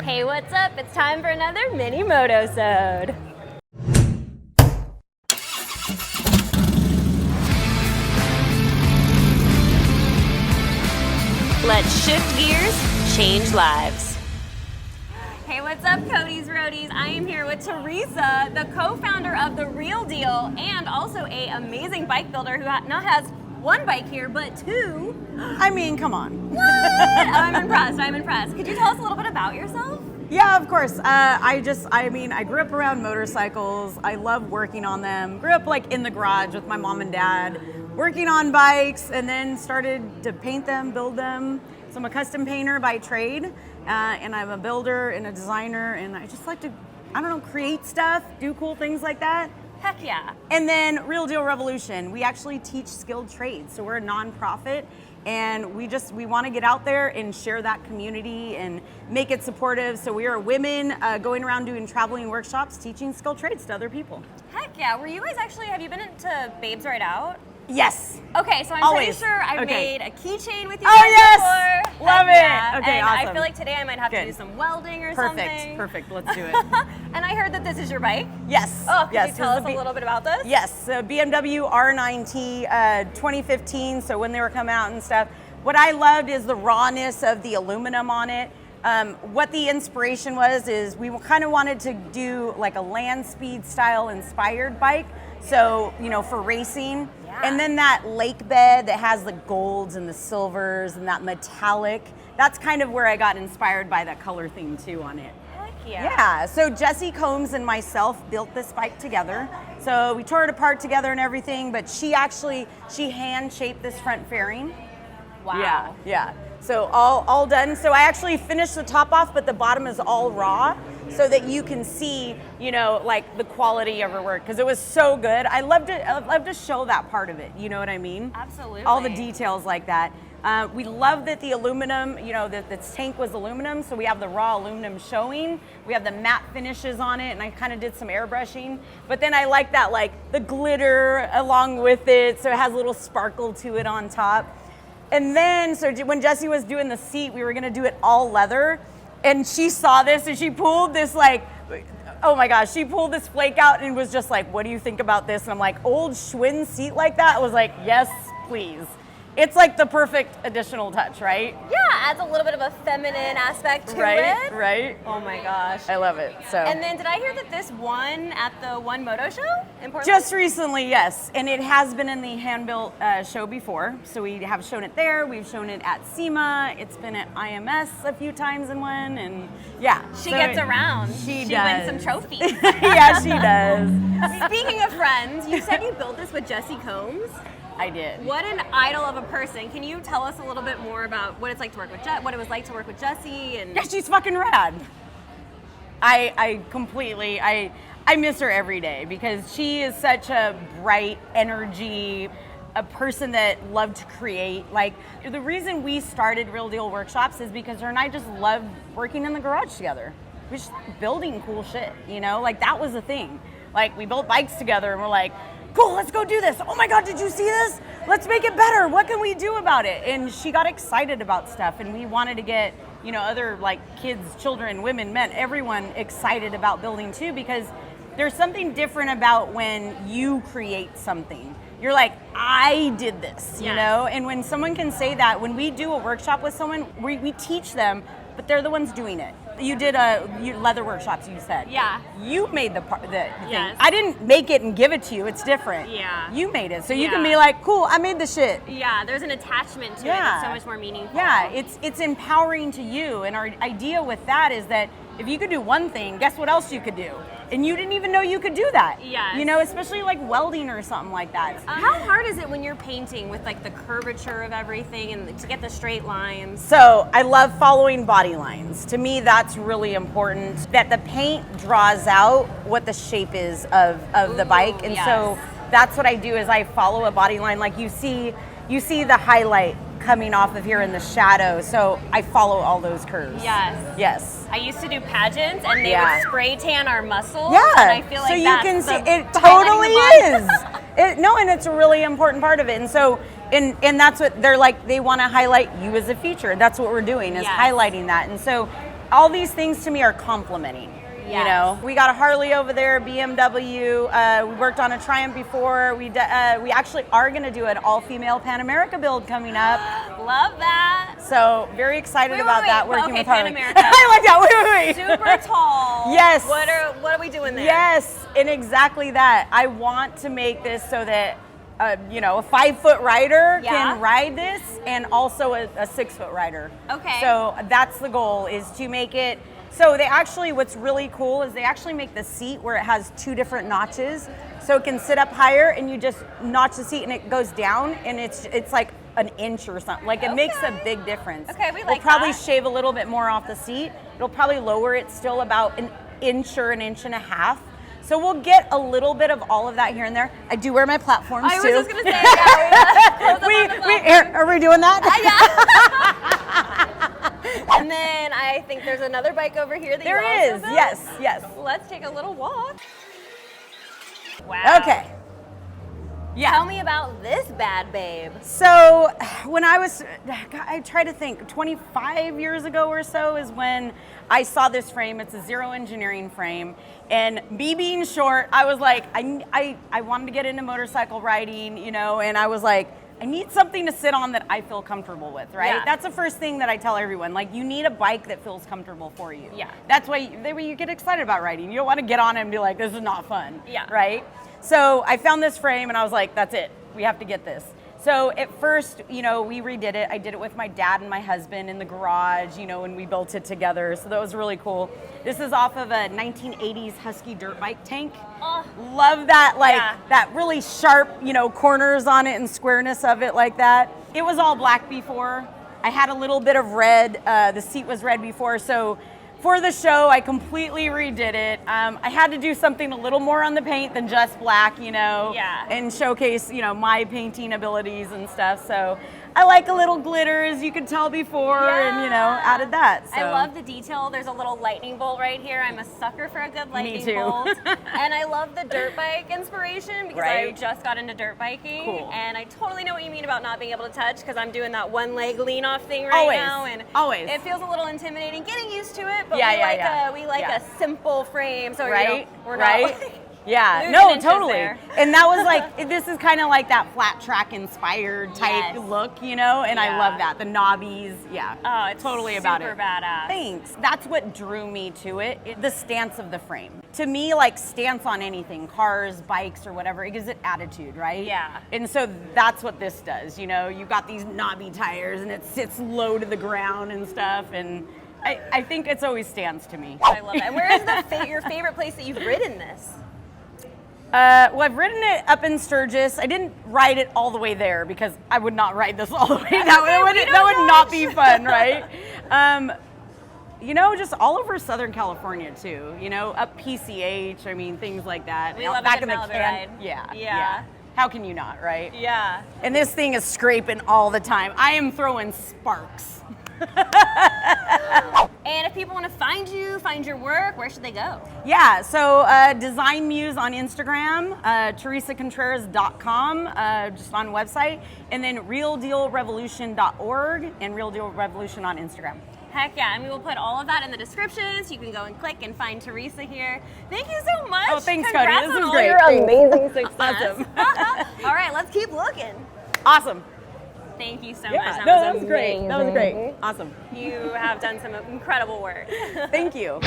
Hey, what's up? It's time for another mini moto-sode. Let's shift gears, change lives. Hey, what's up, Cody's Roadies? I am here with Theresa, the co-founder of The Real Deal, and also an amazing bike builder who not has one bike here, but two. I mean, come on. What? I'm impressed. Could you tell us a little bit about yourself? Yeah, of course. I grew up around motorcycles. I love working on them. Grew up like in the garage with my mom and dad, working on bikes, and then started to paint them, build them. So I'm a custom painter by trade, and I'm a builder and a designer, and I just like to, create stuff, do cool things like that. Heck yeah. And then Real Deal Revolution, we actually teach skilled trades. So we're a nonprofit, and we want to get out there and share that community and make it supportive. So we are women going around doing traveling workshops, teaching skilled trades to other people. Heck yeah. Were you guys have you been into Babes Ride Out? Yes. Okay, so I'm Always. pretty sure I've Okay. made a keychain with you Oh, guys yes. before. Love Heck it. yeah. Okay, and awesome. I feel like today I might have to Good. do some welding or Perfect. something. Perfect. Let's do it. And I heard that this is your bike? Yes. Oh, could yes. you tell us a little bit about this? Yes, so BMW R9T 2015, so when they were coming out and stuff. What I loved is the rawness of the aluminum on it. What the inspiration was is we kind of wanted to do like a land speed style inspired bike. So, for racing. Yeah. And then that lake bed that has the golds and the silvers and that metallic. That's kind of where I got inspired by that color theme too on it. Heck yeah. Yeah, so Jessi Combs and myself built this bike together. So we tore it apart together and everything, but she hand shaped this front fairing. Wow. Yeah. So all done. So I actually finished the top off, but the bottom is all raw so that you can see, like the quality of her work, because it was so good. I love to show that part of it. You know what I mean? Absolutely. All the details like that. We love that the aluminum, that the tank was aluminum, so we have the raw aluminum showing. We have the matte finishes on it, and I kind of did some airbrushing. But then I like that, like the glitter along with it, so it has a little sparkle to it on top. And then, so when Jessi was doing the seat, we were gonna do it all leather, and she saw this and she pulled this oh my gosh, she pulled this flake out and was just like, what do you think about this? And I'm like, old Schwinn Seat like that? I was like, yes, please. It's like the perfect additional touch, right? Yeah, adds a little bit of a feminine aspect to it. Right. Oh my gosh. I love it, so. And then did I hear that this won at the One Moto Show in Portland? Just recently, yes. And it has been in the hand-built show before. So we have shown it there. We've shown it at SEMA. It's been at IMS a few times in one. And yeah. She gets around. She does. wins some trophies. Yeah, she does. Speaking of friends, you said you built this with Jessi Combs. I did. What an idol of a person. Can you tell us a little bit more about what it's like to work with what it was like to work with Jessi? And yeah, she's fucking rad. I miss her every day because she is such a bright energy, a person that loved to create. Like, the reason we started Real Deal Workshops is because her and I just loved working in the garage together. We're just building cool shit, Like, that was the thing. Like, we built bikes together and we're like, cool, let's go do this. Oh my God, did you see this? Let's make it better. What can we do about it? And she got excited about stuff, and we wanted to get, other like kids, children, women, men, everyone excited about building too, because there's something different about when you create something. You're like, I did this, And when someone can say that, when we do a workshop with someone, we teach them, but they're the ones doing it. You did leather workshops, you said. Yeah. You made the thing. Yes. I didn't make it and give it to you. It's different. Yeah. You made it. So you can be like, cool, I made the shit. Yeah, there's an attachment to it that's so much more meaningful. Yeah, it's empowering to you. And our idea with that is that if you could do one thing, guess what else you could do? And you didn't even know you could do that. Yes. Especially like welding or something like that. How hard is it when you're painting with like the curvature of everything and to get the straight lines? So I love following body lines. To me, that's really important, that the paint draws out what the shape is of the bike. And so that's what I do is I follow a body line. Like you see the highlight coming off of here in the shadow. So I follow all those curves. Yes. I used to do pageants and they would spray tan our muscles. Yeah. And I feel like so you that's can see it the totally is. And it's a really important part of it. And so and that's what they're like, they want to highlight you as a feature. That's what we're doing, is highlighting that. And so all these things to me are complimenting. Yes. You know, we got a Harley over there, BMW. We worked on a Triumph before. We actually are going to do an all-female Pan America build coming up. Love that. So very excited about that. Working with Harley. Pan America. I like that. Wait. Super tall. Yes. What are we doing there? Yes, and exactly that. I want to make this so that you know, a 5-foot rider can ride this, and also a 6-foot rider. Okay. So that's the goal, is to make it. So they actually, what's really cool is they actually make the seat where it has 2 different notches, so it can sit up higher, and you just notch the seat and it goes down, and it's like an inch or something. Like, it makes a big difference. Okay, we like We'll probably that. shave a little bit more off the seat. It'll probably lower it still about an inch or an inch and a half. So we'll get a little bit of all of that here and there. I do wear my platforms too. I was just gonna say, yeah, are we doing that? And then I think there's another bike over here that There you also is, built. yes. Let's take a little walk. Wow. Okay. Yeah. Tell me about this bad babe. So when I try to think, 25 years ago or so is when I saw this frame. It's a Zero Engineering frame. And me being short, I was like, I wanted to get into motorcycle riding, you know, and I was like, I need something to sit on that I feel comfortable with, right? Yeah. That's the first thing that I tell everyone. Like, you need a bike that feels comfortable for you. Yeah. That's why you get excited about riding. You don't want to get on it and be like, this is not fun. Yeah. Right? So I found this frame and I was like, that's it. We have to get this. So at first, you know, we redid it. I did it with my dad and my husband in the garage, you know, and we built it together. So that was really cool. This is off of a 1980s Husky dirt bike tank. Oh. Love that, like that really sharp, you know, corners on it and squareness of it like that. It was all black before. I had a little bit of red. The seat was red before. So for the show, I completely redid it. I had to do something a little more on the paint than just black, you know, and showcase, you know, my painting abilities and stuff. So I like a little glitter, as you could tell before, and, you know, added that. So. I love the detail. There's a little lightning bolt right here. I'm a sucker for a good lightning Me too. bolt. And I love the dirt bike inspiration because I just got into dirt biking. Cool. And I totally know what you mean about not being able to touch, because I'm doing that one leg lean off thing right now. And it feels a little intimidating getting used to it, but we like a simple frame. So, you know, we're not Yeah, no, totally. There. And that was like, this is kind of like that flat track inspired type look, you know, and I love that. The knobbies, Oh, it's totally about it. Super badass. Thanks. That's what drew me to it, the stance of the frame. To me, like, stance on anything, cars, bikes, or whatever, it gives it attitude, right? Yeah. And so that's what this does, you know, you've got these knobby tires and it sits low to the ground and stuff, and I think it's always stands to me. I love that. And where is your favorite place that you've ridden this? Well, I've ridden it up in Sturgis. I didn't ride it all the way there because I would not ride this all the way. That would not be fun, right? You know, just all over Southern California too. You know, up PCH. I mean, things like that. We love back a good in the Malibu ride. Yeah. How can you not, right? Yeah. And this thing is scraping all the time. I am throwing sparks. And if people want to find you, find your work, where should they go? Yeah, so Design Muse on Instagram, TheresaContreras.com, just on website, and then RealDealRevolution.org and Real Deal Revolution on Instagram. Heck yeah, and we will put all of that in the description so you can go and click and find Theresa here. Thank you so much. Oh, thanks, Congrats Cody. This on is all great. your amazing success. Awesome. All right, let's keep looking. Awesome. Thank you so Yeah, much. that was great. That was great. Awesome. You have done some incredible work. Thank you.